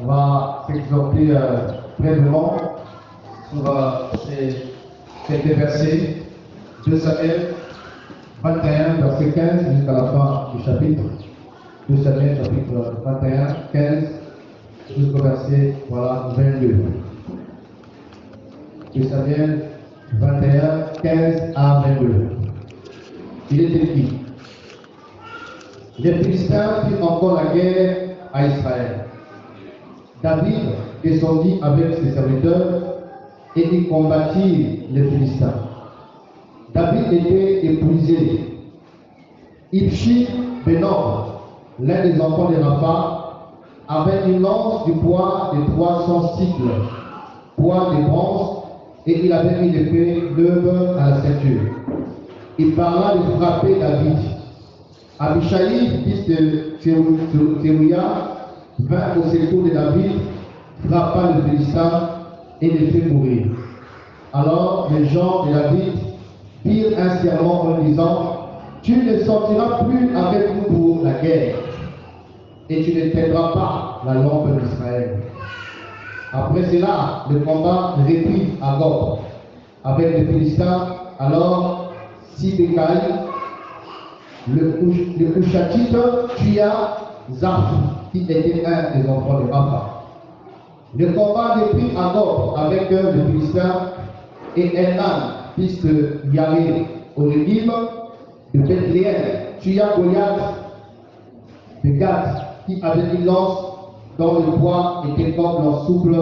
On va s'exhorter brièvement sur ces quelques versets. 2 Samuel 21, verset 15 jusqu'à la fin du chapitre. 2 Samuel chapitre 21, 15 jusqu'au verset 22. 2 Samuel 21, 15 à 22. Il est écrit: les Philistins firent encore la guerre à Israël. David descendit avec ses serviteurs et il combattit les Philistins. David était épuisé. Ibshi-Benob, l'un des enfants de Rapha, avait une lance du poids de 300 cycles, poids de bronze, et il avait mis l'épée neuve à la ceinture. Il parla de frapper David. Abishai, fils de Thérouia, vint au secours de David, frappa le Philistin et le fit mourir. Alors les gens de David firent un serment en disant: tu ne sortiras plus avec nous pour la guerre, et tu ne tiendras pas la lampe d'Israël. Après cela, le combat reprit à Gob avec les Philistins. Alors Sibékai, le Hushatite, tua Zaph, qui était un des enfants de Rapha. Le combat reprit à Gob avec les Philistins, et Elnan, fils de Yaré, au Rédim de Bethléem, tua Goliath de Gath, qui avait une lance dont le poids était comme l'en souple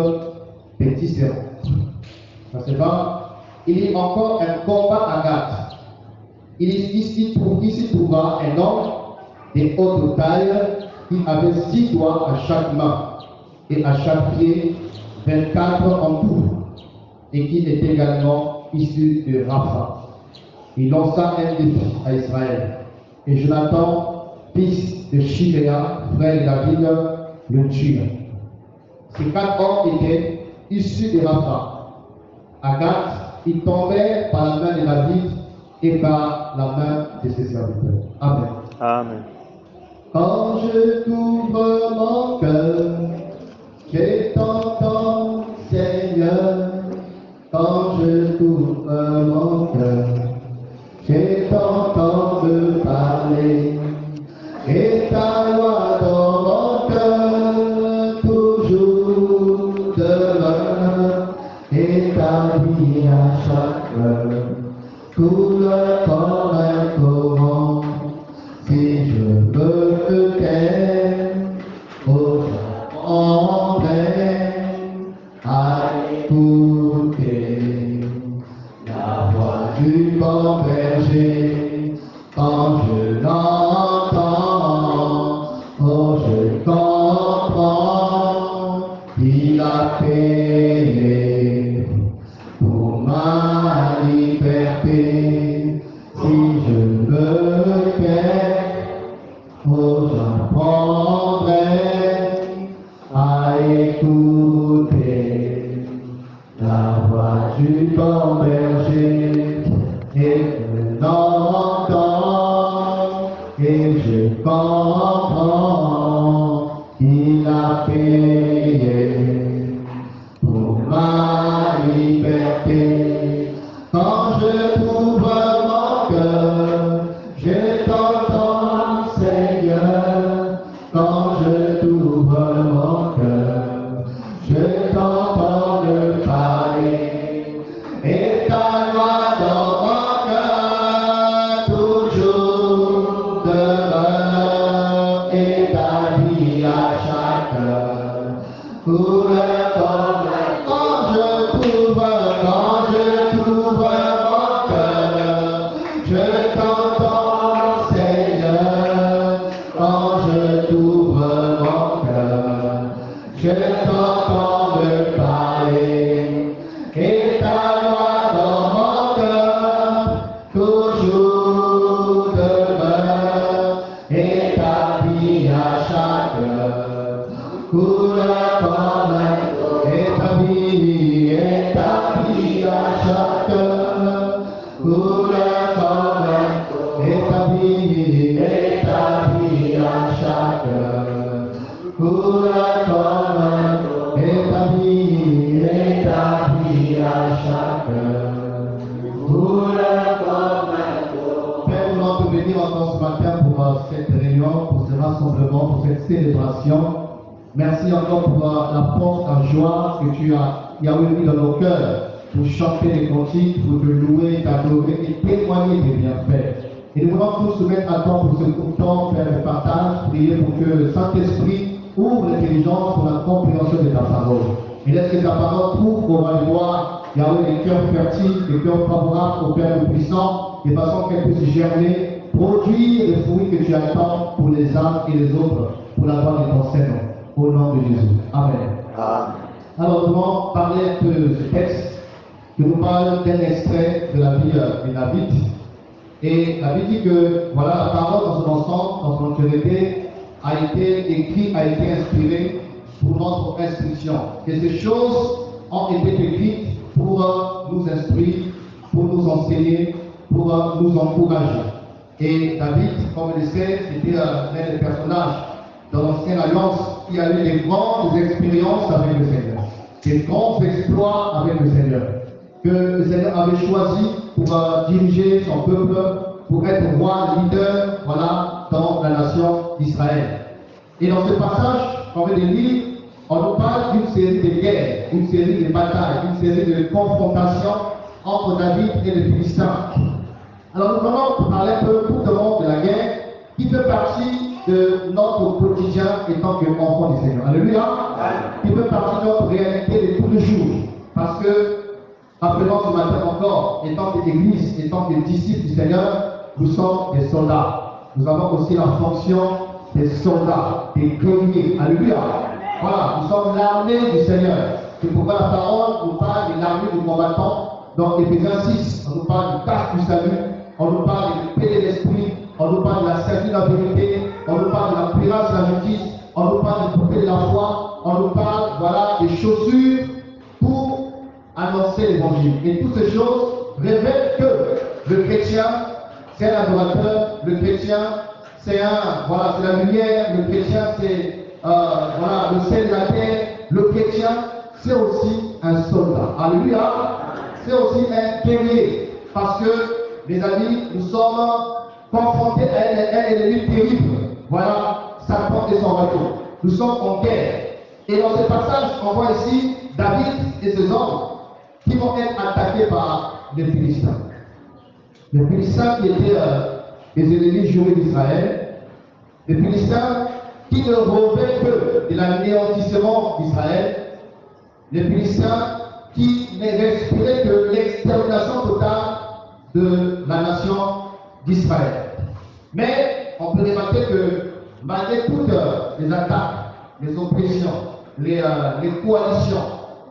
des tisserands. Ça se va. Il y a encore un combat à Gath. Ici trouva un homme de haute taille qui avait 6 doigts à chaque main et à chaque pied 24 en tout, et qui était également issu de Rapha. Il lança un défi à Israël, et Jonathan, fils de Shiméa, frère de David, le tua. Ces 4 hommes étaient issus de Rapha. À Gath, ils tombaient par la main de David et par la main de ses serviteurs. Amen. Amen. Quand je t'ouvre mon cœur, je t'entends, Seigneur. Quand je t'ouvre mon cœur, je t'entends me parler. Et ta loi dans mon cœur, toujours demain. Et ta vie à chaque heure, coule comme un torrent. Si je me tais, oh, j'apprendrai à écouter la voix du bon berger. Quand je l'entends, oh, je comprends, il a payé pour ma liberté. Si je me tais, oh, j'apprendrai à écouter la voix du bon berger, et je l'entends, et je comprends, il a payé pour ma liberté. Quand je t'ouvre mon cœur, je t'entends, Seigneur. Quand je t'ouvre mon cœur, je t'entends me parler. Et ta loi dans mon cœur, toujours demeure. Et ta vie à chaque heure, coule comme quand je t'ouvre mon cœur, je t'entends, Seigneur. Quand je t'ouvre mon cœur, je t'entends me parler. Et ta loi dans mon cœur, toujours demeure. Et ta vie à chaque heure, coule comme un torrent. Et ta vie à chaque heure, coule comme un torrent. Et ta vie à chaque heure, coule comme un célébration. Merci encore pour la force, la joie que tu as mis dans nos cœurs pour chanter les cantiques, pour te louer, t'adorer et témoigner des bienfaits. Et nous voulons tous nous mettre à temps pour ce temps, faire le partage, prier pour que le Saint-Esprit ouvre l'intelligence pour la compréhension de ta parole. Et laisse que ta parole trouve au roi du roi, Yahweh, des cœurs fertiles, des cœurs favorables au Père Tout-Puissant, de façon qu'elle puisse germer, produire les fruits que tu attends pour les uns et les autres, pour la gloire de ton Seigneur. Au nom de Jésus. Amen. Amen. Alors, nous allons parler un peu de ce texte qui nous parle d'un extrait de la vie de David. Et la Bible dit que voilà, la parole dans son ensemble, dans son entièreté, a été écrite, a été inspirée pour notre instruction. Et ces choses ont été écrites pour nous instruire, pour nous enseigner, pour nous encourager. Et David, comme on le sait, c'était l'un des personnages dans l'Ancienne Alliance qui a eu des grandes expériences avec le Seigneur, des grands exploits avec le Seigneur, que le Seigneur avait choisi pour diriger son peuple, pour être roi, leader, voilà, dans la nation d'Israël. Et dans ce passage, on va lire, on nous parle d'une série de guerres, une série de batailles, une série de confrontations entre David et les Philistins. Alors nous allons parler un peu tout au long de la guerre, qui fait partie de notre quotidien en tant qu'enfant du Seigneur. Alléluia. Qui fait partie de notre réalité de tous les jours. Parce que, rappelons ce matin encore, étant qu'Église, étant que disciples du Seigneur, nous sommes des soldats. Nous avons aussi la fonction des soldats, des guerriers. Alléluia. Voilà, nous sommes l'armée du Seigneur. C'est pourquoi la parole nous parle de l'armée du combattant. Dans Éphésiens 6, on nous parle du casque du salut, on nous parle de l'épée de l'esprit, on nous parle de la certitude de la vérité, on nous parle de la cuirasse de la justice, on nous parle de porter de la foi, on nous parle, voilà, des chaussures pour annoncer l'évangile. Et toutes ces choses révèlent que le chrétien, c'est un adorateur, le chrétien, c'est voilà, c'est la lumière, le chrétien, c'est voilà, le sel de la terre, le chrétien, c'est aussi un soldat. Alléluia. C'est aussi un guerrier. Parce que, les amis, nous sommes confrontés à un ennemi terrible. Voilà, Satan et son bateau. Nous sommes en guerre. Et dans ce passage, on voit ici David et ses hommes qui vont être attaqués par les Philistins. Les Philistins qui étaient les ennemis jurés d'Israël. Les Philistins qui ne rêvaient que de l'anéantissement d'Israël. Les Philistins qui ne respiraient que l'extermination totale de la nation d'Israël. Mais on peut remarquer que malgré toutes les attaques, les oppressions, les coalitions,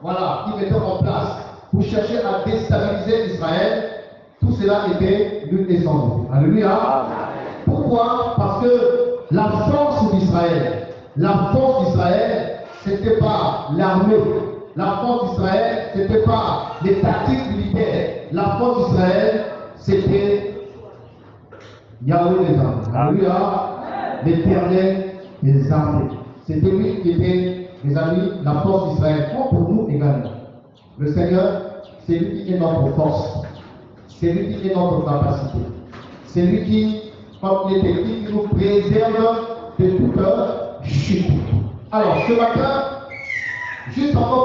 voilà, qui mettaient en place pour chercher à déstabiliser Israël, tout cela était l'une et sans doute. Alléluia. Pourquoi? Parce que la force d'Israël, c'était pas l'armée. La force d'Israël, ce n'était pas les tactiques militaires. La force d'Israël, c'était Yahweh des armées. Alléluia. L'Éternel des armées. C'était lui qui était, mes amis, la force d'Israël. Comme pour nous également. Le Seigneur, c'est lui qui est notre force. C'est lui qui est notre capacité. C'est lui qui, comme il est écrit, qui nous préserve de toute chute. Alors, ce matin, juste encore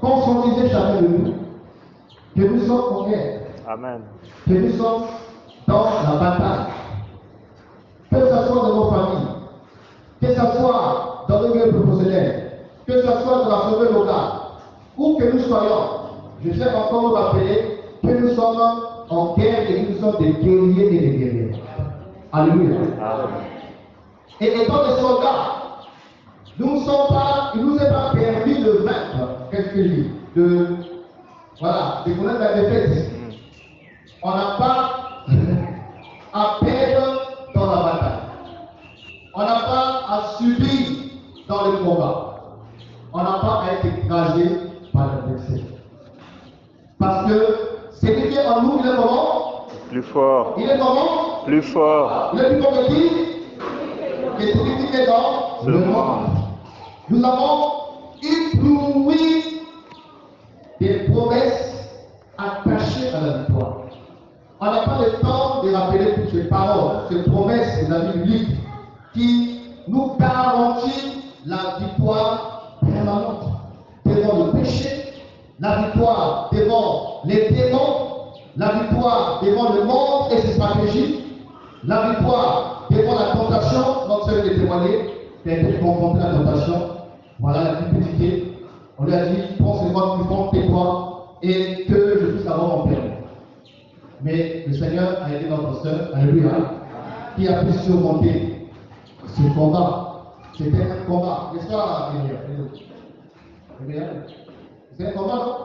pour conscientiser chacun de nous que nous sommes en guerre. Amen. Que nous sommes dans la bataille. Que ce soit dans nos familles, que ce soit dans le milieu professionnel, que ce soit dans la sommet locale, où que nous soyons, je sais encore vous rappeler que nous sommes en guerre et que nous sommes des guerriers et des guerrières. Alléluia. Et étant des soldats, il ne nous est pas permis de vaincre, qu'est-ce que je dis, de connaître la défaite. On n'a pas à perdre dans la bataille. On n'a pas à subir dans le combat. On n'a pas à être écrasé par l'adversaire. Parce que ce qui est en nous, il est comment? Plus fort. Il est comment? Plus fort. Il est plus fort que qui? Que celui qui est dans le monde. Nous avons ébloui des promesses attachées à la victoire. On n'a pas le temps de rappeler toutes ces paroles, ces promesses des amis bibliques qui nous garantit la victoire permanente devant le péché, la victoire devant les démons, la victoire devant le monde et ses stratégies, la victoire devant la tentation. Notre Seigneur est témoigné, qui a été confronté à la tentation. Voilà la cupidité. On lui a dit, prends ces mots plus fort, tais-toi, et que je puisse avoir mon permis. Mais le Seigneur a été notre Sœur, alléluia, qui a pu surmonter ce combat. C'était un combat, n'est-ce pas, Emmanuel? C'est un combat, non?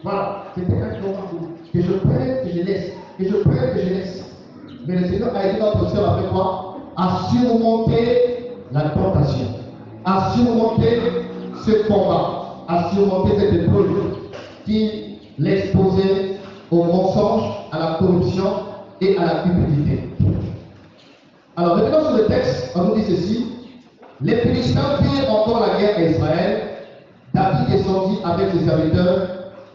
Voilà, c'était un combat que je prenne, que je laisse, que je prenne, que je laisse. Mais le Seigneur a été notre Sœur avec quoi? À surmonter la tentation, à surmonter ce combat, à surmonter cette épreuve qui l'exposait au mensonge, à la corruption et à la cupidité. Alors, maintenant sur le texte, on nous dit ceci: les Philistins firent encore la guerre à Israël. David descendit avec ses serviteurs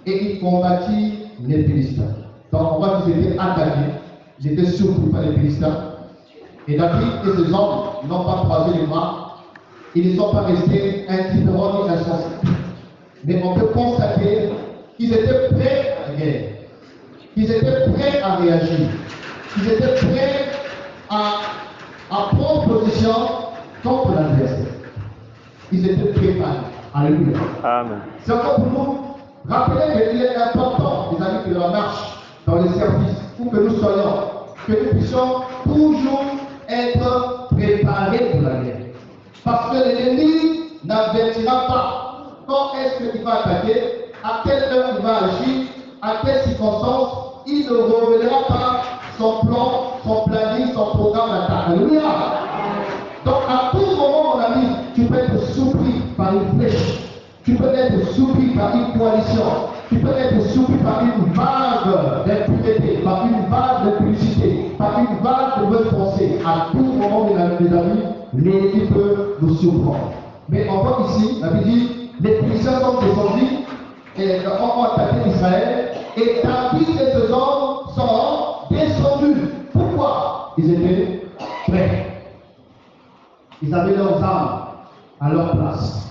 et il combattit les Philistins. Donc, on voit qu'ils étaient attaqués, ils étaient surpris par les Philistins. Et David et ses hommes n'ont pas croisé les bras, ils ne sont pas restés indifférents ni insensibles. Mais on peut constater qu'ils étaient prêts à la guerre, qu'ils étaient prêts à réagir, qu'ils étaient prêts à prendre position contre l'adversaire. Ils étaient préparés. Alléluia. Amen. C'est encore pour nous rappeler qu'il est important, les amis, que la marche dans les services, pour que nous soyons, que nous puissions toujours être préparés pour la guerre. Parce que l'ennemi n'avertira pas quand est-ce qu'il va attaquer, à quelle heure il va agir, à quelle circonstance. Il ne révélera pas son plan, son planning, son programme d'attaque. Alléluia. Donc à tout moment, mon ami, tu peux être surpris par une flèche, tu peux être surpris par une coalition, tu peux être surpris par une vague d'impunité, par une vague de publicité, par une vague de bonnes pensées. À tout moment, mes amis, l'ennemi peut nous surprendre. Mais on voit ici, la Bible dit, les Philistins sont descendus et ont attaqué Israël, et David et ses hommes sont descendus. Pourquoi? Ils étaient prêts. Ils avaient leurs armes à leur place.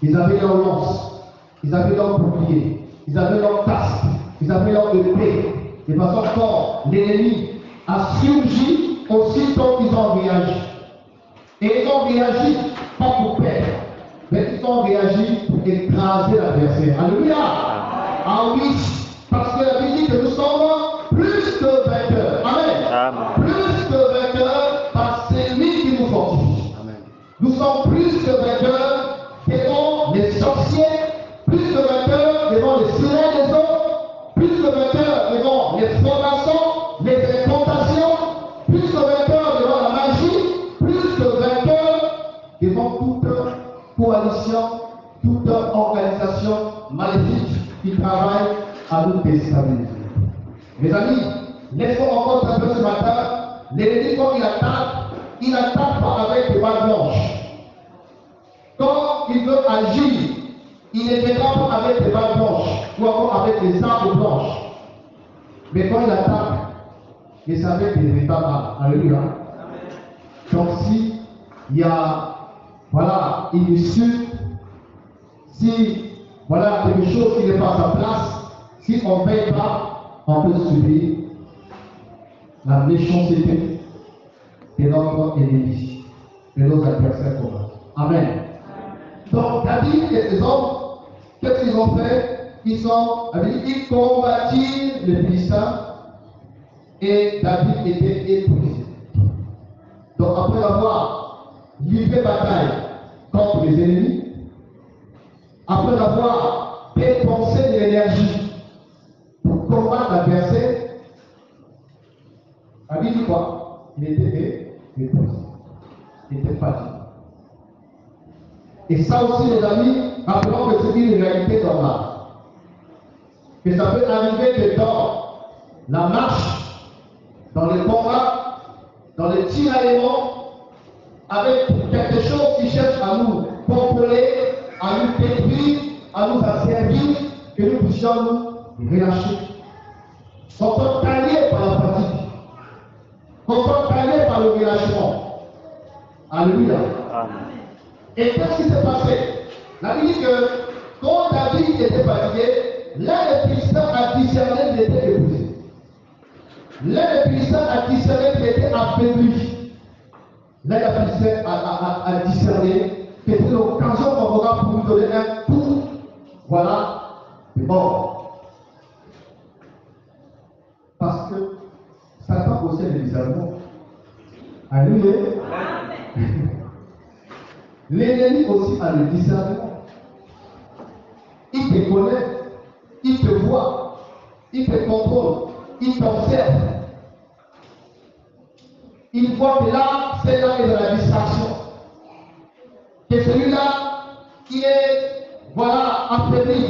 Ils avaient leurs lances. Ils avaient leurs boucliers. Ils avaient leurs casques. Ils avaient leurs épées. De façon quand l'ennemi a surgi, aussitôt ils ont réagi. Et ils ont réagi pas pour perdre, mais ils ont réagi pour écraser l'adversaire. Alléluia. Ah oui, parce que la Bible dit que nous sommes plus que vainqueurs. Amen. Amen. Plus que vainqueurs par celui qui nous fortifie. Amen. Nous sommes plus que vainqueurs devant les sorciers, plus que vainqueurs devant les sirènes des eaux, plus que vainqueurs devant les francs-maçons, les incantations, plus que vainqueurs devant la magie, plus que vainqueurs devant toute coalition, toute organisation maléfique qui travaille à nous déstabiliser. Mes amis, laissons encore un peu ce matin, l'ennemi quand il attaque pas avec des balles blanches. Quand il veut agir, il ne fait pas avec des balles blanches ou encore avec des armes blanches. Mais quand il attaque, il savait des véritables armes. Alléluia. Donc si il y a voilà, une issue, si voilà quelque chose qui n'est pas à sa place, si on ne paye pas, on peut subir la méchanceté de notre ennemi, de nos adversaires communs. Amen. Donc David et ses hommes, qu'est-ce qu'ils ont fait? Ils combattirent les Philistins et David était épuisé. Donc après avoir livré bataille contre les ennemis, après avoir dépensé de l'énergie pour combattre l'adversaire, David dit quoi? Il était épuisé. Il était fatigué. Et ça aussi, les amis, rappelons que c'est une réalité normale. Que ça peut arriver que dans la marche, dans les combats, dans les tiraillements, avec quelque chose qui cherche à nous contrôler, à nous détruire, à nous asservir, que nous puissions nous relâcher. On peut tailler par la fatigue. On peut tailler par le relâchement. Alléluia. Amen. Et qu'est-ce qui s'est passé? La Bible dit que quand David était fatigué, l'un des Philistins a discerné qu'il était épuisé. L'un des Philistins a discerné qu'il était affaibli. L'un des Philistins a discerné que c'était l'occasion qu'on aura pour lui donner un coup. Voilà, de mort. Parce que Satan possède le discernement. Alléluia. L'ennemi aussi a le discernement. Il te connaît, il te voit, il te contrôle, il t'observe. Il voit que là, c'est là est dans la distraction. Que celui-là, il est, voilà, affaibli.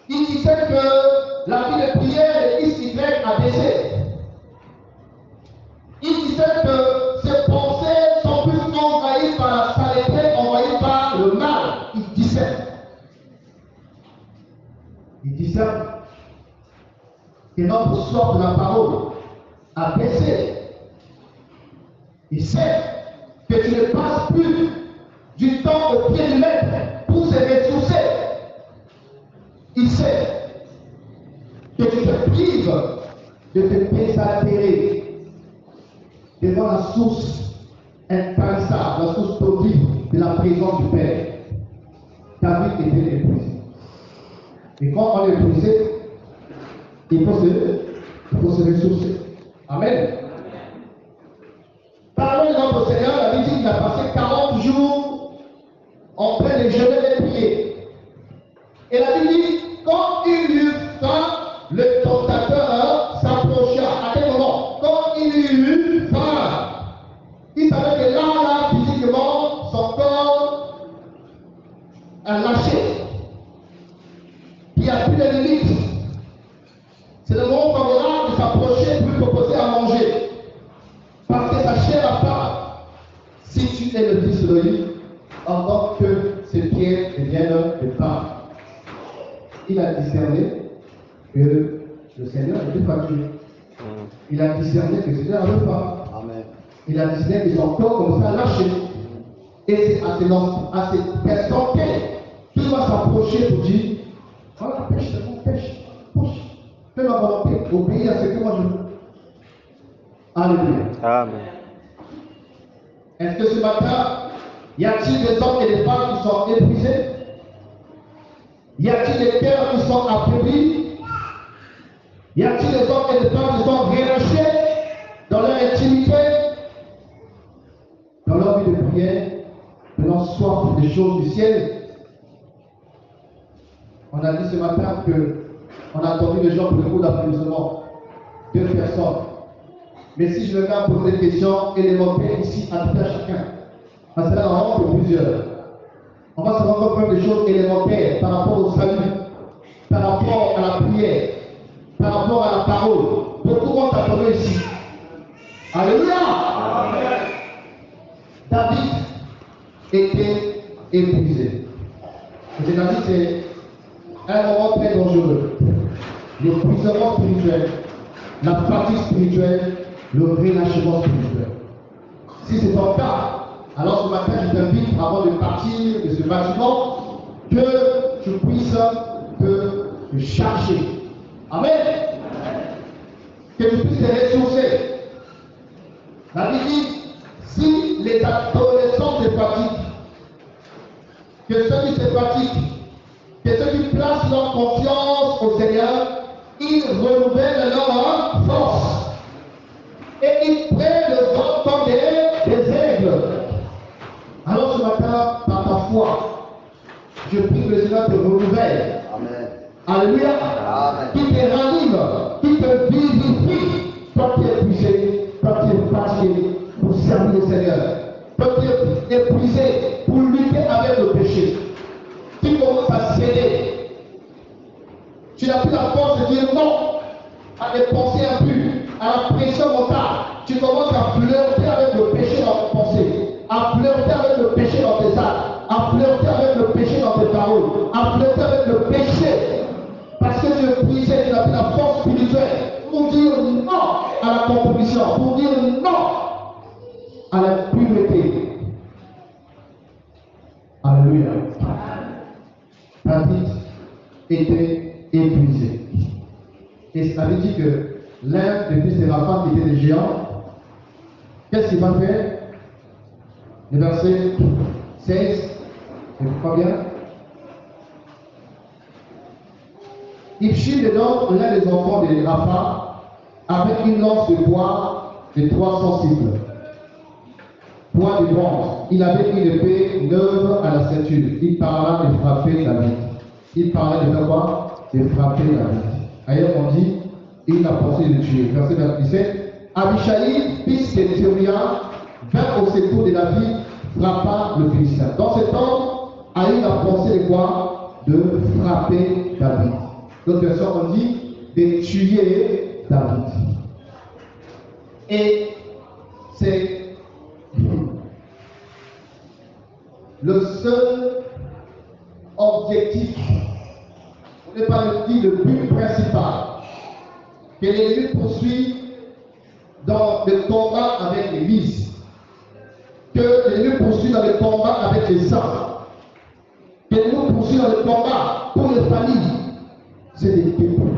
Il disait que la vie de prière de XY a baissé. Il disait que ses pensées sont plus envahies par la saleté, envahies par le mal. Il disait. Il disait que notre sort de la parole a baissé. Il sait que tu ne passes plus du temps au pied du maître pour se ressourcer. Il sait que tu te prives de te désaltérer devant la source intarissable, la source d'eau-vive de la présence du Père. David était épuisé. Et quand on est épuisé, il faut se ressourcer. Amen. Parlons de notre Seigneur, la Bible dit qu'il a passé 40 jours en train de jeûner et prier. Et la Bible dit, quand il eut faim, le tentateur s'approcha. À quel moment? Quand il eut faim, il savait que là, physiquement, son corps a lâché. Il n'y a plus de limite. C'est le moment favorable de s'approcher pour lui proposer à manger. Parce que sa chair a faim. Si tu es le Fils de Dieu, entends que ces pierres deviennent de pain. Il a discerné que le Seigneur était fatigué. Il a discerné que c'était un repas. Amen. Il a discerné que son corps commençait à lâcher. Et c'est à ces personnes qu'il va s'approcher pour dire, voilà, pêche, c'est bon, pêche, pousse. Fais ma volonté, obéis à ce que moi je veux. Alléluia. Amen. Est-ce que ce matin, y a-t-il des hommes et des femmes qui sont épuisés? Y a-t-il des cœurs qui sont affaiblis? Y a-t-il des hommes et des femmes qui sont relâchés dans leur intimité, dans leur vie de prière, de leur soif des choses du ciel? On a dit ce matin qu'on a entendu les gens pour le coup d'applaudissement. 2 personnes. Mais si je vais à poser des questions élémentaires ici à tout à chacun, parce que là, on rentre plusieurs. On va se rendre compte des choses élémentaires par rapport au salut, par rapport à la prière, par rapport à la parole. Beaucoup vont t'attendre ici. Alléluia! Amen. David était épuisé. Et David, c'est un moment très dangereux. L'épuisement spirituel, la fatigue spirituelle, le relâchement spirituel. Si c'est ton cas, alors ce matin, je t'invite, avant de partir de ce bâtiment, que tu puisses te charger. Amen. Que tu puisses te ressourcer. La Bible dit, si les adolescents se fatiguent, que ceux qui se fatiguent, que ceux qui placent leur confiance au Seigneur, ils renouvellent leur force. Et ils prennent le vent comme des aigles. Alors ce matin, par ta foi, je prie que le Seigneur te renouvelle. Amen. Alléluia. Amen. Qui te ranime, qui te vivifie. Toi qui es épuisé, toi qui es fatigué pour servir le Seigneur. Toi qui es épuisé pour lutter avec le péché. Tu commences à céder. Tu n'as plus la force de dire non à des pensées impures, à la pression mentale. Tu commences à flirter avec le péché dans tes pensées, à flirter avec le péché dans tes actes, à flirter avec le péché dans tes paroles, à flirter avec le péché. Parce que tu es brisé, tu n'as plus la force spirituelle pour dire non à la compromission, pour dire non. à la pureté. Alléluia. David était épuisé. Et ça veut dire que l'un des fils de Rapha qui était des géants, qu'est-ce qu'il va faire? Le verset 16, je ne crois bien. Il fit dedans l'un des enfants de Rapha avec une lance de bois de 300 cycles. Bois de bronze. Il avait une épée neuve à la ceinture. Il parla de frapper David. Il parlait de faire quoi? De frapper David. Ailleurs on dit, il a pensé de tuer. Verset 27. Abishai, fils de Théoria, vint au secours de David, frappa le Philistin. Dans ce temps, Aïe a pensé de quoi? De frapper David. D'autres versions on dit de tuer David. Et c'est le seul objectif, on n'est pas le dit le but principal, que l'ennemi poursuit dans le combat avec l'Église, que l'ennemi poursuit dans le combat avec les saints, que l'ennemi poursuit dans le combat pour les familles, c'est des détruire.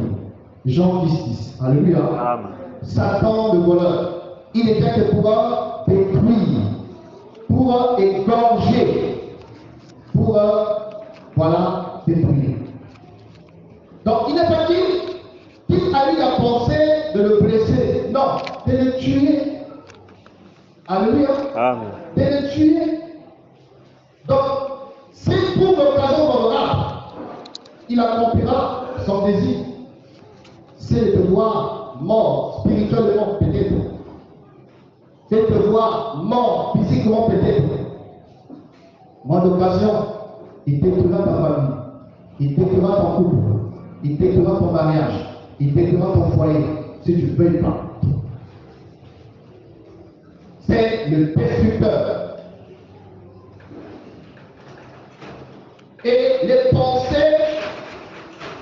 Jean 10. Alléluia. Amen. Satan le voleur, il est fait que pour détruire, pour égorger, pour voilà, détruire. Donc il n'est pas qu'il a eu la pensée de le blesser, non, de le tuer. Alléluia. Amen. De le tuer. Donc, si pour l'occasion favorable, il accomplira son désir, c'est de voir mort spirituellement peut-être, c'est de voir mort physiquement peut-être. Moi d'occasion, il détruira ta famille, il détruira ton couple, il détruira ton mariage, il détruira ton foyer, si tu ne payes pas. C'est le destructeur. Et les pensées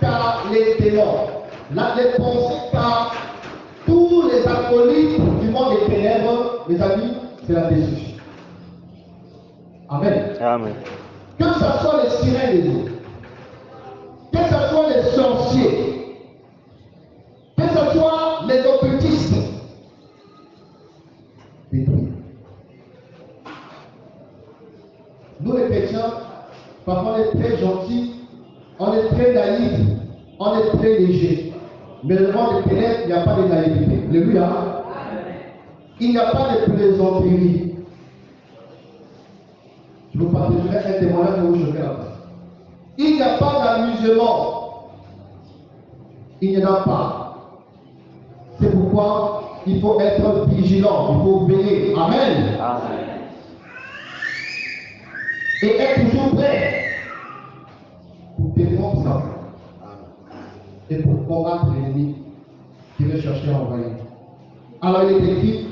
car les démons, les pensées car tous les acolytes du monde des ténèbres, mes amis, c'est la destruction. Amen. Amen. Que ce soit les sirènes des eaux, que ce soit les sorciers, que ce soit les occultistes, détruire. Nous les chrétiens, parfois on est très gentils, on est très naïfs, on est très légers. Mais le monde des ténèbres, il n'y a pas de naïveté. Alléluia. Il n'y a pas de plaisanterie. Je vous partagerai un témoignage où je regarde. Il n'y a pas d'amusement. Il n'y en a pas. C'est pourquoi il faut être vigilant, il faut veiller. Amen. Amen. Et être toujours prêt pour défendre ça et pour combattre l'ennemi qui veut chercher à envoyer. Alors il est écrit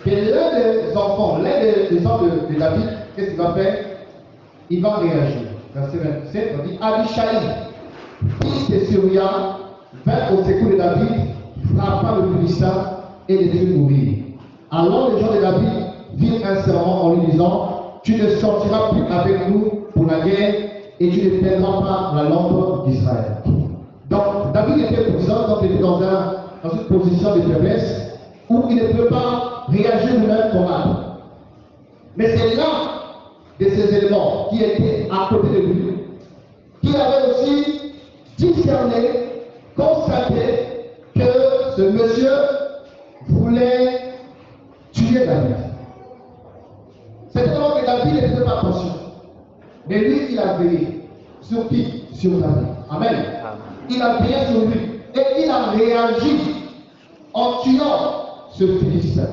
que l'un des enfants, l'un des enfants de David, qu'est-ce qu'il va faire? Il va réagir. Verset 27, on dit Abishai, fils de Théoria, vint au secours de David, frappa le Philistin et le fit mourir. Alors les gens de David virent un serment en lui disant, tu ne sortiras plus avec nous pour la guerre et tu ne perdras pas la lampe d'Israël. Donc David était puissant, donc il était dans une position de faiblesse où il ne peut pas réagir lui-même combattre. Mais c'est l'un de ces éléments qui était à côté de lui, qui avait aussi discerné, constaté que ce monsieur voulait tuer David. C'était alors que David ne faisait pas attention. Mais lui, il a veillé. Sur qui? Sur David. Amen. Il a veillé sur lui. Et il a réagi en tuant ce Philistin.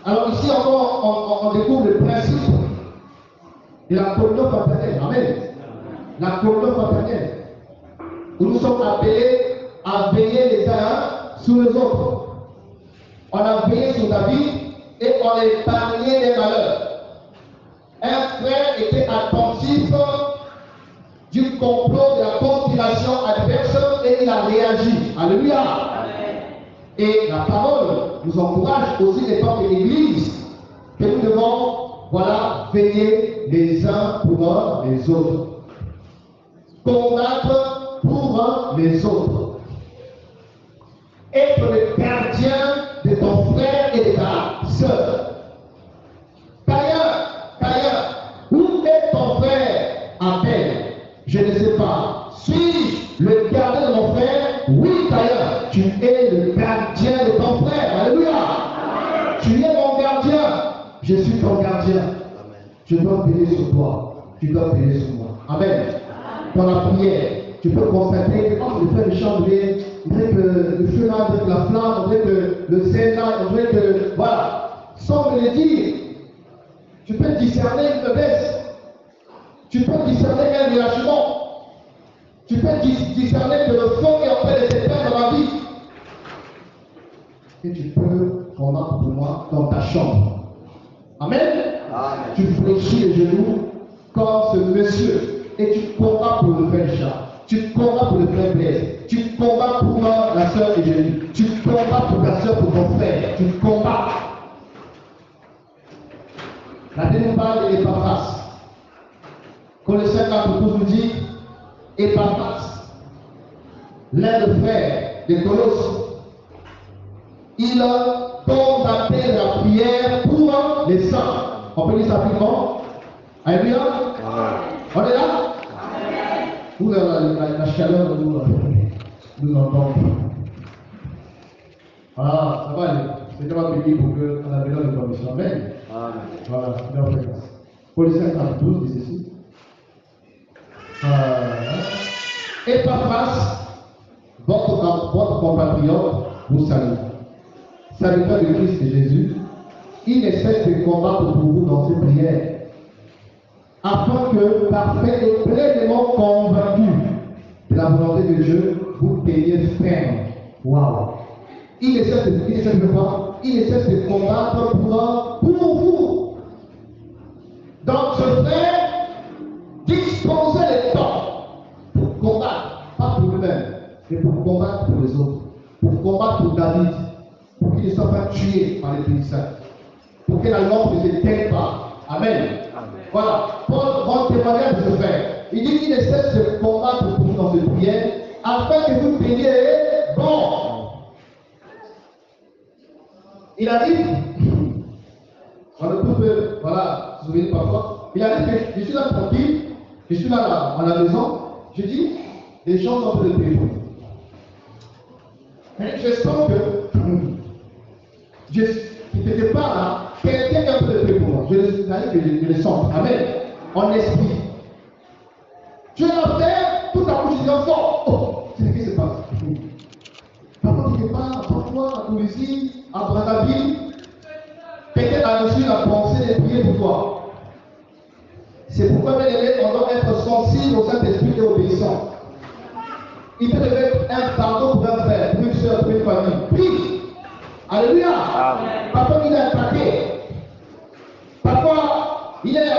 Alors ici encore, on découvre le principe de la communion fraternelle. Amen. La communion fraternelle. Où nous sommes appelés à veiller les uns sur les autres. On a veillé sur David et on a épargné les malheurs. Un frère était attentif du complot de la conspiration adverse et il a réagi. Alléluia. Amen. Et la parole nous encourage aussi les femmes de l'Église que nous devons, voilà, veiller les uns pour les autres. Combattre pour les autres. Être le gardien de ton frère et de ta soeur. Caïn, où est ton frère Abel? Je ne sais pas. Suis-je le gardien de mon frère? Oui, Caïn, tu es le gardien de ton frère. Alléluia. Tu es mon gardien. Je suis ton gardien. Je dois veiller sur toi. Tu dois veiller sur moi. Amen. Dans la prière, tu peux constater que quand le frère Chambrier, on dirait que le feu là, avec la flamme, on dirait que le zèle là, on dirait que, voilà, sans me le dire, tu peux discerner une faiblesse. Tu peux discerner un relâchement. Tu peux discerner que le feu est en train de s'éteindre dans ma vie. Et tu peux combattre pour moi dans ta chambre. Amen. Amen. Tu fléchis les genoux comme ce monsieur. Et tu combats pour le frère Charles. Tu combats pour le frère Blaise. Tu combats pour la soeur Eugénie. Tu combats pour ta soeur, pour ton frère. Tu combats. La deuxième parole est Epaphras. Colossiens 4 nous dit Epaphras, l'un des frères de Colosse, il tombe à terre la prière pour les saints. On peut lire ça rapidement. Alléluia. On est là? Où la chaleur nous entend. Ah, ça va aller. C'est tellement petit pour qu'on a besoin de commission. Amen. Voilà, c'est bien fait. Colossiens 4 dit ceci. Epaphras, votre compatriote, vous salue. Serviteur de Christ et Jésus, il ne cesse de combattre pour vous dans ses prières, afin que, parfait et pleinement convaincu de la volonté de Dieu, vous teniez ferme. Waouh! Il ne cesse de combattre pour vous. Donc, ce frère disposait le temps pour combattre, pas pour lui-même, mais pour combattre pour les autres, pour combattre pour David, pour qu'il ne soit pas tué par les Philistins, pour que la lampe ne s'éteigne pas. Amen. Voilà, Paul rend témoignage de ce frère. Il dit qu'il ne cesse de combattre pour vous dans cette prière, afin que vous teniez bon. Il a dit, on ne peut, voilà, vous souvenez parfois, il a dit que je suis là tranquille, je suis là à la maison, je dis, les gens sont en train de prier pour moi. Mais je sens que, quelque part là, quelqu'un est en train de prier pour moi. Je le sens. Amen. En esprit. Je vais la faire, tout à coup, je dis encore, oh, c'est ce qui se passe. Par contre, quelque part, parfois, à Tunisie, à Brazzaville, quelqu'un a reçu la pensée de prier pour toi. C'est pourquoi, bien aimé, on doit être sensible au Saint-Esprit et obéissant. Il peut devenir un pardon pour un frère, pour une soeur, pour une famille. Prie. Alléluia. Parfois, il est attaqué. Parfois, il est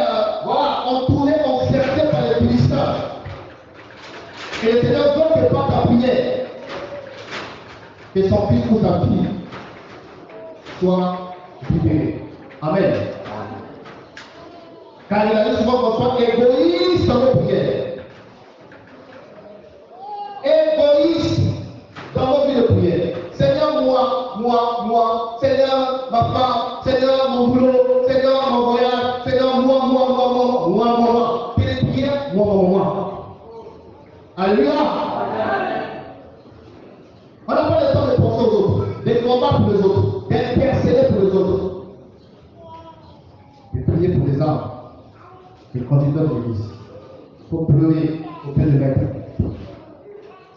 entouré, encerclé par les Philistins. Et le Seigneur veut que par ta prière, que son fils ou sa fille soit libéré. Amen. Car il a dit souvent qu'on soit égoïste dans nos prières. Égoïste dans nos vies de prière. Seigneur, moi, Seigneur, ma femme, Seigneur, mon boulot, Seigneur, mon voyage, Seigneur, moi. Et les prières, moi. Alléluia. On n'a pas le temps de penser aux autres, de combattre pour les autres, d'intercéder pour les autres, de prier pour les âmes, de conduire l'église. Il faut pleurer au pied du maître.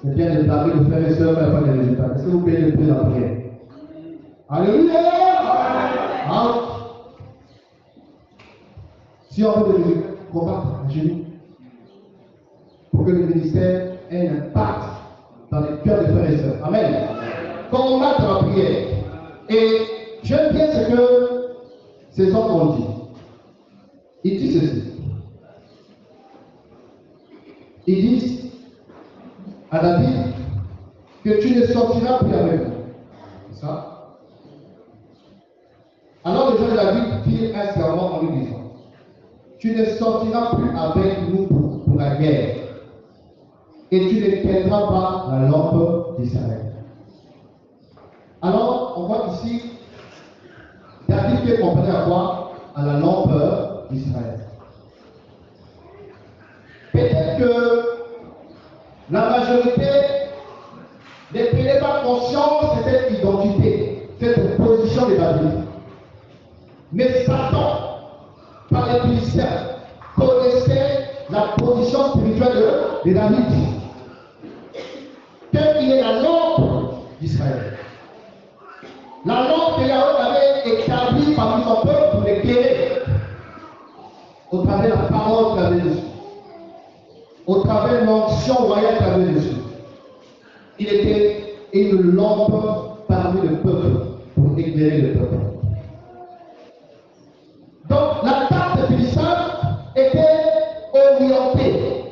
C'est bien de blâmer le frère et soeur, mais pas les résultats. Est-ce que vous pouvez le prier la prière? Alléluia! Si on veut combattre à genoux, pour que le ministère ait un impact dans les cœurs des frères et sœurs. Amen. Combattre la prière. Et j'aime bien ce que ces hommes ont dit. Ils disent ceci. Ils disent à David que tu ne sortiras plus avec nous. C'est ça? Alors les gens de David firent ne sortiras plus avec nous pour la guerre. Et tu n'éteindras pas la lampe d'Israël. Alors, on voit ici, David fait comparer à quoi? À la lampe d'Israël. Peut-être que la majorité ne prenait pas conscience de cette identité, cette position de David. Mais Satan, par les Philistins, connaissait la position spirituelle de David. Qu'il est la lampe d'Israël. La lampe que Yahweh avait établie parmi son peuple pour l'éclairer au travers de la parole qu'il avait dessus, au travers de l'onction royale qu'il avait dessus. Il était une lampe parmi le peuple pour éclairer le peuple. Donc l'attaque de Philistins était orientée,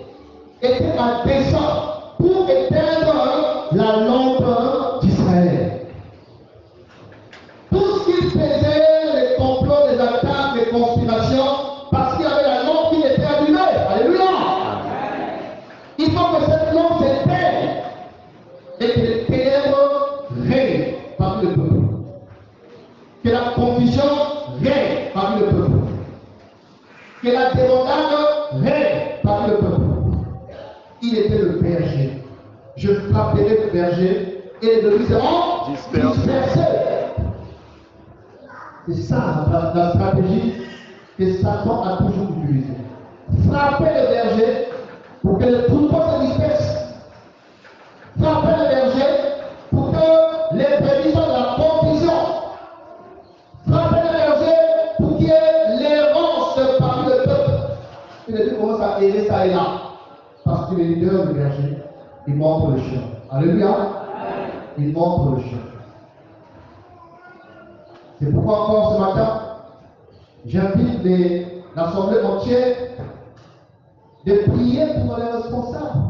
était à dessein pour éteindre la lampe d'Israël. Tout ce qu'ils faisaient, les complots, les attaques, les conspirations, parce qu'il y avait la lampe qui était allumée. Alléluia! Il faut que cette lampe s'éteigne et que les ténèbres règnent parmi le peuple. Que la confusion règne parmi le peuple. Que la débandade règne parmi le peuple. Il était le berger. Je frapperai le berger et les brebis seront dispersés. C'est ça la stratégie que Satan a toujours utilisée. Frapper le berger pour que le troupeau se disperse. Frapper le berger pour que les brebis soient dans la confusion. Frapper le berger pour qu'il y ait l'errance parmi le peuple. Et les deux commencent à errer ça et là. Parce que les leaders du berger, ils montrent le chien. Alléluia. Ils montrent le chien. C'est pourquoi encore ce matin, j'invite l'Assemblée entière de prier pour les responsables,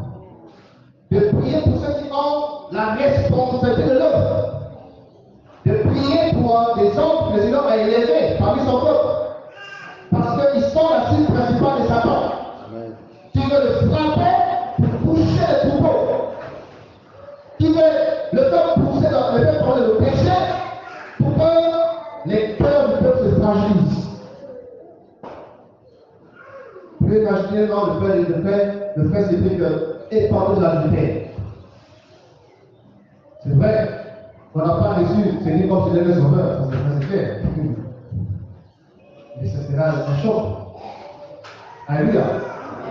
de prier pour ceux qui ont la responsabilité de l'œuvre, de prier pour des hommes que le Seigneur a élevés parmi son peuple, parce qu'ils sont la cible principale de Satan. Qui veut le frapper pour pousser le troupeau, qui veut le faire pousser dans le faire prendre le péché pour que les cœurs du peuple se fragilisent. Vous pouvez imaginer le fait c'est que épargner la vérité. C'est vrai, on n'a pas reçu, c'est ni comme si le sauveur, ça c'est clair. Mais ça sera un choc. Alléluia.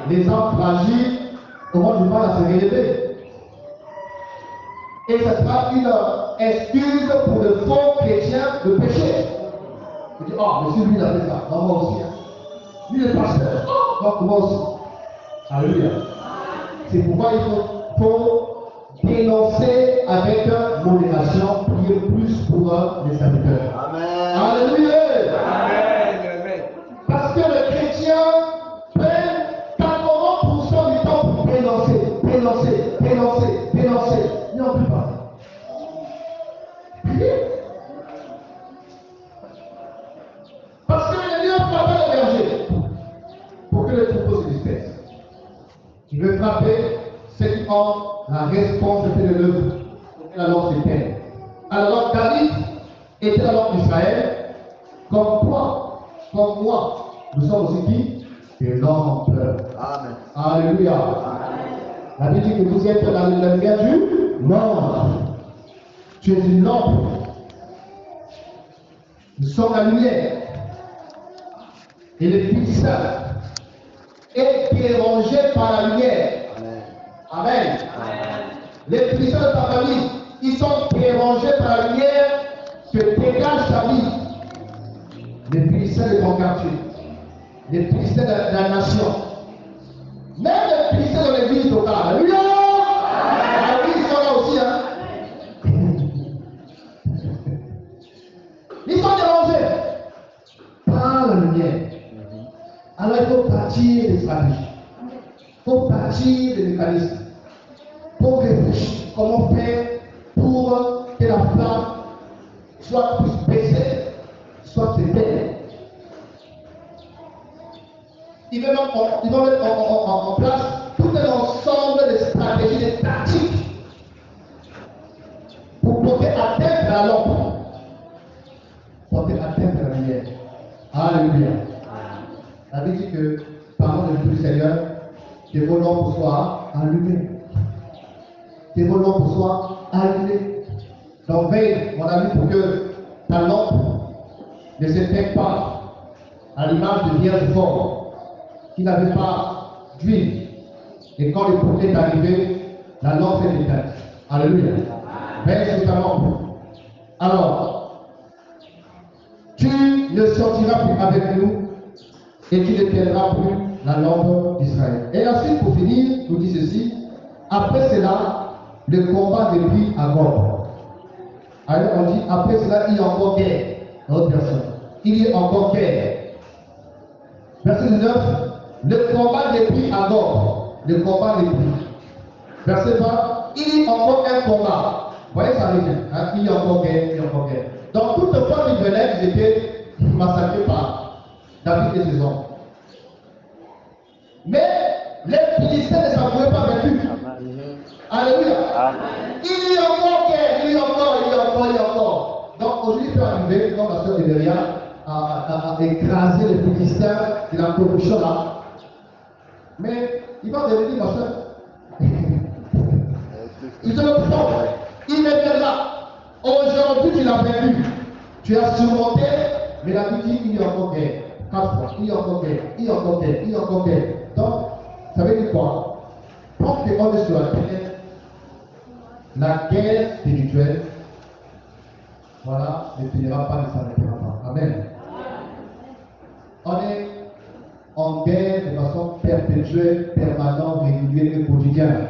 Les hommes fragiles auront du mal à se relever. Et ce sera une excuse pour le faux chrétien de pécher. Il dit, oh, monsieur, lui, il a fait ça. Non, moi aussi. Lui, le pasteur. Oh, moi aussi. Alléluia. C'est pourquoi il faut dénoncer avec modération, prier plus pour les serviteurs. Amen. Alléluia. Amen. Parce que le chrétien prend 80% du temps pour dénoncer. Il n'en peut pas. Parce que le lieu frappe le berger pour que le troupeau se disperse. Il veut frapper ceux qui ont la responsabilité de l'œuvre pour que la lampe s'éteigne. Alors David était la lampe d'Israël, comme toi, comme moi. Nous sommes aussi qui? Des lampes. Amen. Alléluia. Amen. La Bible dit que vous êtes la lumière du monde. Tu es une lampe. Nous sommes la lumière. Et le Philistins est dérangé par la lumière. Amen. Amen. Les Philistins de ta famille, ils sont dérangés par la lumière que dégage ta vie. Les Philistins de ton quartier, les Philistins de la nation, même les Philistins de l'église locale. Alléluia! Ils sont là aussi. Hein? Ils sont dérangés par la lumière. Alors il faut partir des stratégies. Il faut partir des mécanismes. Il faut réfléchir comment faire pour que la flamme soit plus baissée, soit éteinte. il va mettre en place tout un ensemble de stratégies, de tactiques pour porter atteinte à la lampe, porter atteinte à la lumière. Alléluia. La Bible dit que, parlant de du Seigneur, que vos lampes soient allumées. Que vos lampes soient allumées. Donc veille, mon ami, pour que ta lampe ne s'éteigne pas à l'image de vierge fort qui n'avait pas d'huile. Et quand le problème est arrivé, la lampe est éteinte. Alléluia. Veille sur ta lampe. Alors, tu ne sortiras plus avec nous et tu ne tiendras plus la lampe d'Israël. Et ensuite, pour finir, nous dit ceci. Après cela, le combat est pris à mort. Alors on dit, après cela, il y a encore guerre. Notre personne. Il y a encore guerre. Verset 19, le combat est pris à mort. Le combat est pris. Verset 20, il y a encore un combat. Vous voyez ça arrive. Hein? Il y a encore guerre, il y a encore guerre. Donc, toute fois qu'ils venaient, ils étaient massacrés par David et ses hommes. Mais les Philistins ne s'en pouvaient pas vaincus. Alléluia. Il y a encore guerre, il y a encore. Donc aujourd'hui, il peut arriver, quand la sœur Eléria a écrasé les Philistins de la corruption là. Mais il va devenir ma sœur. Il te le prend. Il est là. Aujourd'hui, tu l'as vaincu. Tu as surmonté, mais la Bible dit qu'il y a encore guerre. 4 fois. Il y a encore guerre. Il y a encore guerre. Il y a encore guerre. Donc, ça veut dire quoi? Tant qu'on est sur la terre, la guerre spirituelle, voilà, ne finira pas, ne s'arrêtera pas. Amen. On est en guerre de façon perpétuelle, permanente, régulière et quotidienne.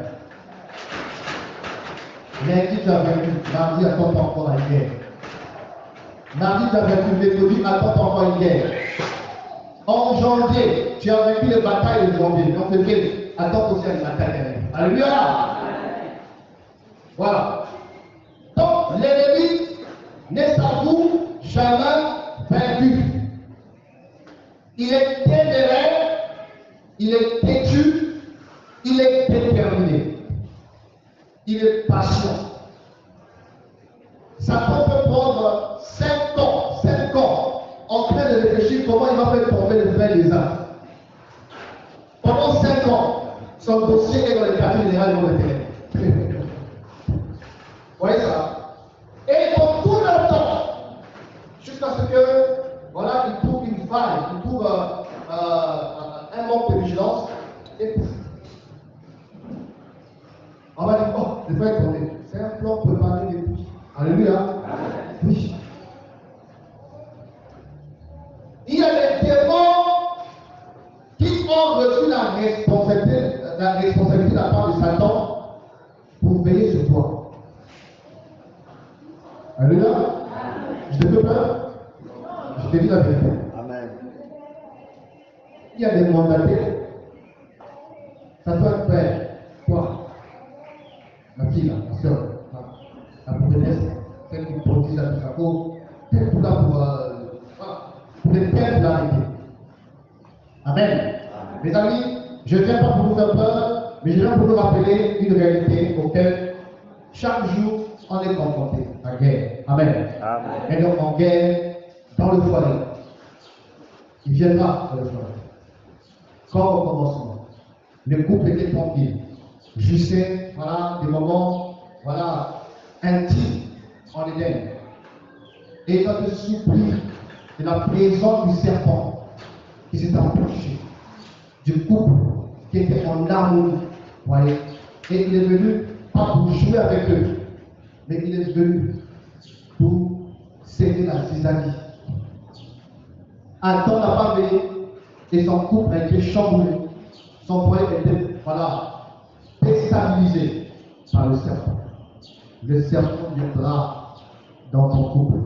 Lundi, tu as vaincu. Mardi, attends encore la guerre. Mardi, tu as vaincu. Mercredi, attends encore une guerre. En janvier, tu as vaincu les batailles de janvier. En février, attends aussi une bataille. Alléluia. Voilà. Donc, l'ennemi ne s'avoue jamais vaincu. Il est téméraire, il est têtu, il est déterminé. Il est patient. Satan peut prendre 5 ans en train de réfléchir comment il va faire tomber le frère des âmes. Pendant 5 ans, son dossier est dans le quartier général de l'Éternel. Vous voyez ça? Et pour tout le temps, jusqu'à ce que, voilà, il trouve une faille, il trouve un manque de vigilance, et puis, on va dire, oh, je vais tomber. C'est un plan préparé depuis. Alléluia. Oui. Il y a des démons qui ont reçu la responsabilité de la part de Satan pour veiller sur toi. Alléluia. Je te fais peur? Je te dis la vérité. Amen. Il y a des mandataires. Ça doit être père. Toi. La fille, la soeur, la prophétesse, celle qui produit la Pisako, c'est tout là pour les pères de la vérité. Amen. Mes amis, je ne viens pas pour vous faire peur, mais je viens pour vous rappeler une réalité auquel chaque jour on est confronté, la guerre. Amen. Amen. Et donc en guerre dans le foyer. Il viendra dans le foyer. Comme au commencement. Le couple était tranquille. Jusqu'à voilà, des moments voilà, intimes en Éden. Et il a été surpris de la présence du serpent qui s'est approché du couple qui était en harmonie. Voyez. Et il est venu pas pour jouer avec eux, mais il est venu pour céder la zizanie. Adam n'a pas veillé et son couple a été chamboulé. Son foyer était voilà, déstabilisé par le serpent. Le serpent viendra dans ton couple.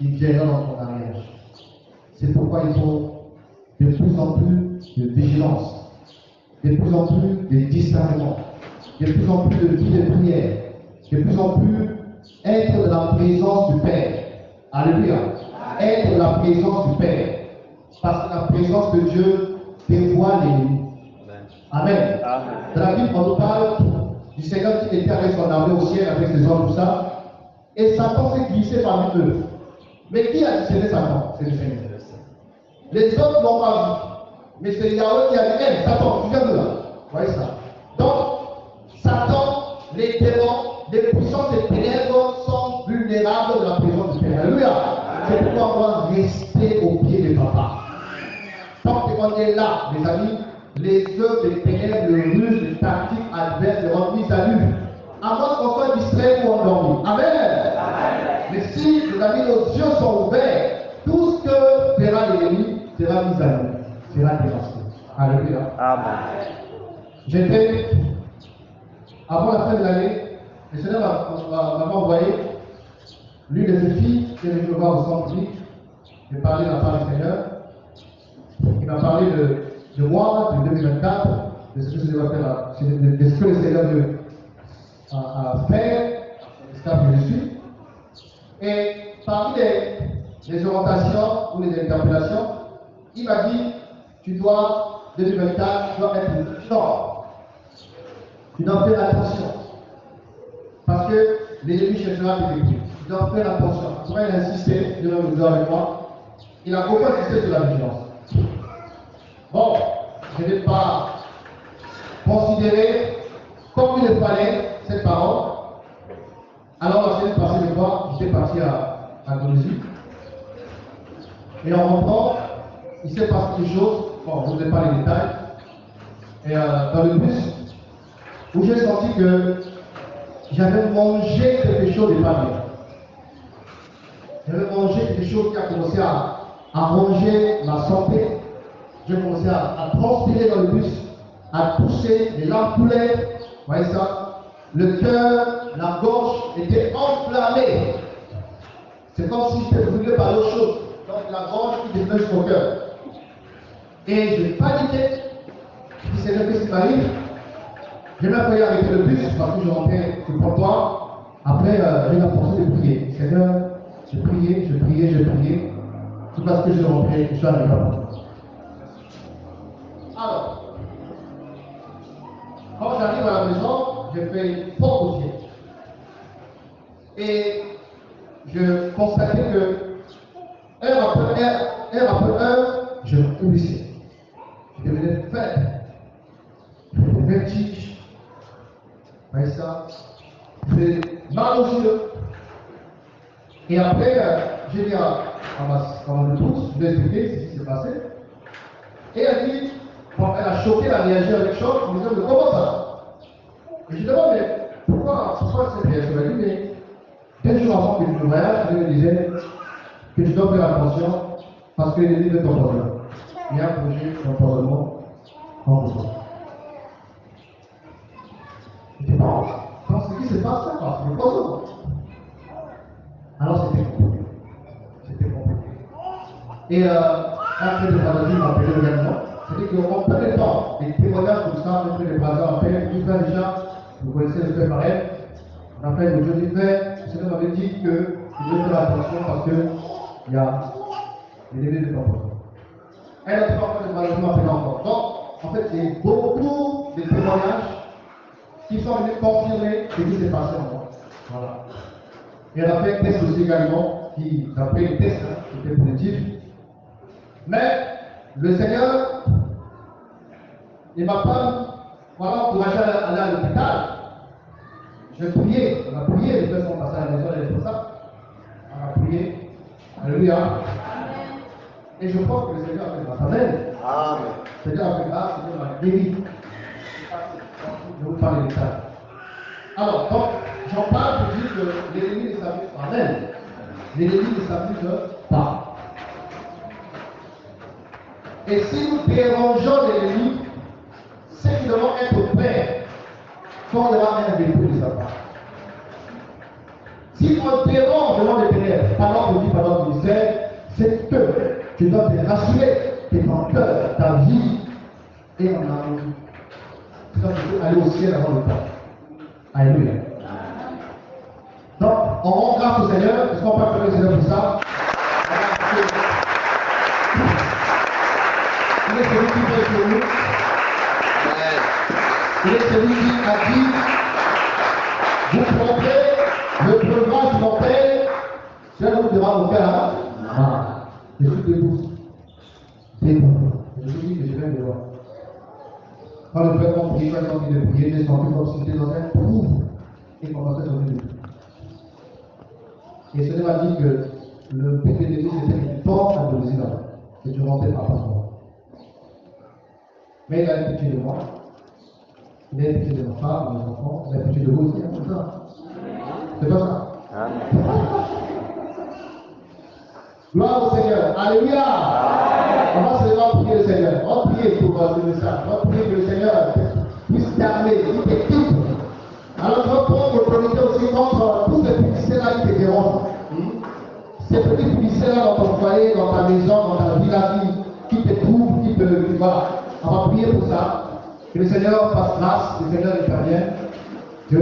Il viendra dans ton mariage. C'est pourquoi il faut de plus en plus de vigilance, de plus en plus de discernement, de plus en plus de vie de prière, de plus en plus être dans la présence du Père. Alléluia. Être dans la présence du Père. Parce que la présence de Dieu dévoile l'ennemi. Amen. Amen. Dans la Bible, on nous parle du Seigneur qui était avec son armée au ciel, avec ses hommes, tout ça. Et Satan s'est glissé parmi eux. Mais qui a discerné Satan? C'est le Seigneur. Les autres n'ont pas vu. Mais c'est Yahweh qui a dit, hey, Satan, tu viens de là. Vous voyez ça? Donc, Satan, les démons, les puissances des ténèbres sont vulnérables de la présence du Père. Alléluia. C'est pourquoi on doit rester au pied de papa. Tant qu'on est là, mes amis, les œuvres des ténèbres, les ruses, les tactiques adverses seront mises à nu. À moins qu'on soit distrait ou endormi. Amen. Mais si, mes amis, nos yeux sont ouverts, tout ce que fera l'ennemi sera mis à nu, sera dévasté. Alléluia. Amen. J'étais, avant la fin de l'année, le Seigneur m'a envoyé l'une de ses filles qui est venue me voir au centre public. J'ai parlé de la part du Seigneur. Il m'a parlé de moi, de 2024, de ce que le Seigneur veut faire, ce que je suis. Et parmi les orientations ou les interpellations, il m'a dit, tu dois, 2024, tu dois être fort. Tu dois faire attention. Parce que l'ennemi cherchera à te détruire. Tu dois faire attention. Après, il a insisté, Dieu va me dire avec moi. Il a beaucoup insisté sur la vigilance. Bon, je n'ai pas considéré comme il fallait cette parole. Alors, la semaine passée, je crois, j'étais parti à Indonésie. Et en rentrant, il s'est passé quelque chose. Bon, je ne vous ai pas les détails. Et dans le bus, où j'ai senti que j'avais mangé quelque chose de pas bien. J'avais mangé quelque chose qui a commencé à ronger ma santé. J'ai commencé à transpirer dans le bus, à tousser, les larmes coulaient. Vous voyez ça? Le cœur, la gorge était enflammée. C'est comme si j'étais brûlé par l'eau chaude. Donc la gorge qui défait jusqu'au cœur. Et je paniquais. Je dis, Seigneur, qu'est-ce qui m'arrive? J'ai même failli arrêter le bus parce que je rentrais sur le comptoir. Après, j'ai la pensée de prier. Seigneur, j'ai prié. Tout parce que je rentrais, je suis arrivé à la porte. Alors, quand j'arrive à la maison, je fais une porte au ciel. Et je constatais que, heure après heure, je me je devenais faible. Je devenais vertige. Vous voyez ça? J'ai mal aux yeux. Et après, j'ai dit à ma épouse, je lui ai expliqué ce qui s'est passé. Et elle dit, bon, elle a choqué, elle a réagi avec choc, en disant, mais comment ça? Et je lui demande, mais pourquoi cette réaction? Elle dit, mais 2 jours avant que je me voyage, elle me disait que je dois faire attention parce que l'ennemi veut t'empoisonner. Il y a un projet d'empoisonnement en vous. Je dis, bon, quand ce qui se passe, ça passe, c'est l'empoisonnement. Alors c'était compliqué. Et après le maladie m'a appelé également. C'est-à-dire qu'on prend le temps, des témoignages comme ça, on fait les bras en paix, tout ça déjà, vous connaissez le fait pareil. On a fait le jeudi fait, le Seigneur m'avait dit que je devais faire attention parce qu'il y a des délais de temps. Elle a pas fait le maladie m'a appelé encore. Donc, en fait, il y a beaucoup de témoignages qui sont venus confirmer ce qui s'est passé en moi. Voilà. Et elle a fait un test aussi également, qui a fait un test qui était positif. Mais le Seigneur, il m'a pas encouragé à aller à l'hôpital. J'ai prié, on a prié, les gens sont passés à la maison et tout ça. On a prié. Alléluia. Et je crois que le Seigneur a fait grâce. Amen. Amen. Le Seigneur a fait grâce, le Seigneur m'a guéri. Je vais vous parler des détails. Alors, donc, j'en parle pour dire que l'ennemi ne s'amuse pas. Amen. L'ennemi ne s'amuse pas. Et si nous dérangeons l'ennemi, c'est que nous devons être prêts quand on aura un véhicule de sa part. Si on dérange devant les ténèbres, pendant que dit pendant le ministère, c'est que tu dois te rassurer que ton cœur, ta vie est en amour. Tu dois aller au ciel avant le temps. Alléluia. Donc, on rend grâce au Seigneur. Est-ce qu'on peut appeler le Seigneur pour ça? est celui qui veille sur nous. Il est celui qui a dit, vous trompez le breuvage mortel. Cela nous demande au cœur. Je suis debout. Debout. Je suis dit que je vais le voir. Quand le frère m'a prié, quand il a envie de prier, j'ai senti comme si j'étais dans un trou et commençait à sonner le trou. Et ce m'a dit que le péché de Dieu c'était une porte à Brésil et je rentrais par rapport. Mais il a pitié de moi. Il a pitié de ma femme, de mes enfants, il a pitié de vous aussi, c'est ça. C'est pas ça. Amen. Gloire au Seigneur. Alléluia. On va seulement prier le Seigneur. On va prier pour ce message. On va prier que le Seigneur puisse t'armer, il t'équipe. Alors tu vas prendre l'autorité aussi contre tous ces publicités-là qui te dérangent. Ces petites publicités-là dans ton foyer, dans ta maison, dans ta vie, qui te troublent, qui te... Voilà. On va prier pour ça. Que le Seigneur fasse grâce, que le Seigneur intervienne. Que